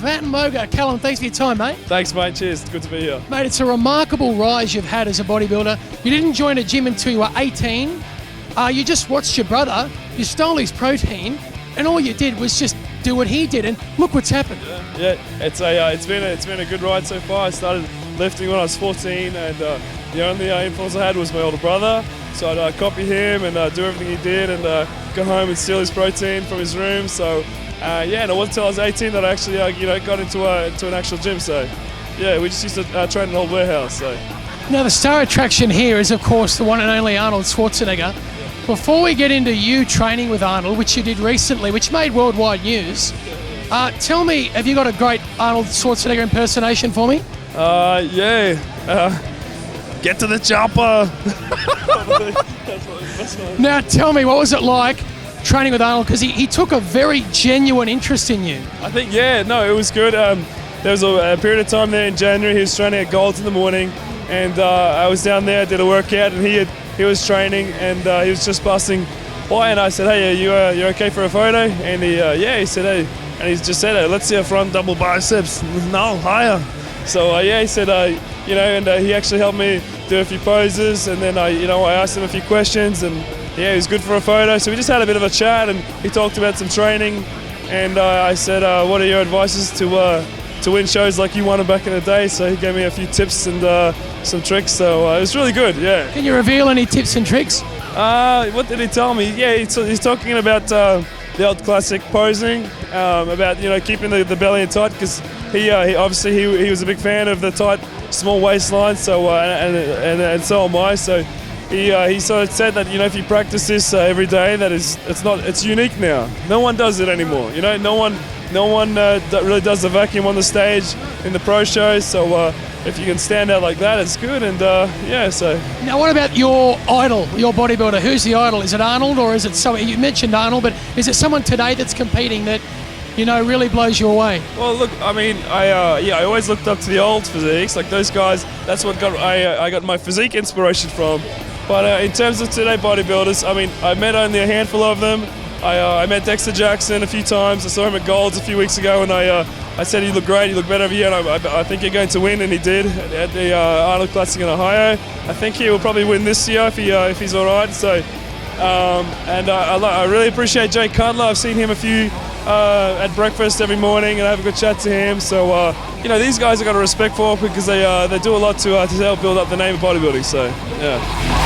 Van Moger. Calum, thanks for your time, mate. Thanks, mate. Cheers. Good to be here. Mate, it's a remarkable rise you've had as a bodybuilder. You didn't join a gym until you were 18. You just watched your brother. You stole his protein, and all you did was just do what he did, and look what's happened. Yeah, it's been a good ride so far. I started lifting when I was 14, and the only influence I had was my older brother. So I'd copy him and do everything he did, and go home and steal his protein from his room. So and it wasn't until I was 18 that I actually got into an actual gym. So yeah, we just used to train in an old warehouse. So now the star attraction here is of course the one and only Arnold Schwarzenegger. Before we get into you training with Arnold, which you did recently, which made worldwide news, tell me, have you got a great Arnold Schwarzenegger impersonation for me? Get to the chopper. Now tell me, what was it like training with Arnold? Because he took a very genuine interest in you. I think, it was good. There was a period of time there in January, he was training at Gold's in the morning, and I was down there, did a workout, and he was training, and he was just passing by, and I said, hey, you okay for a photo? And he said, hey, and he just said, let's see a front double biceps. No, higher. So he said, and he actually helped me do a few poses, and then I asked him a few questions, and he was good for a photo. So we just had a bit of a chat, and he talked about some training, and I said, what are your advices to win shows like you won back in the day? So he gave me a few tips and some tricks. So it was really good. Yeah. Can you reveal any tips and tricks? What did he tell me? Yeah, he's talking about the old classic posing, about keeping the belly in tight, because he obviously he was a big fan of the tight small waistline. So and so am I. So he sort of said that if you practice this every day, it's unique now. No one does it anymore. No one really does the vacuum on the stage in the pro shows. So if you can stand out like that, it's good. And so. Now, what about your idol, your bodybuilder? Who's the idol? Is it Arnold, or is it someone? You mentioned Arnold, but is it someone today that's competing that really blows you away? Well, look, I mean, I always looked up to the old physiques, like those guys. That's what I got my physique inspiration from. But in terms of today bodybuilders, I mean, I met only a handful of them. I met Dexter Jackson a few times. I saw him at Gold's a few weeks ago, and I said, you look great, you look better every year, and I think you're going to win, and he did at the Arnold Classic in Ohio. I think he will probably win this year if he's all right. So, I really appreciate Jay Cutler. I've seen him a few at breakfast every morning, and I have a good chat to him. So, these guys I got a respect for, because they do a lot to help build up the name of bodybuilding. So, yeah.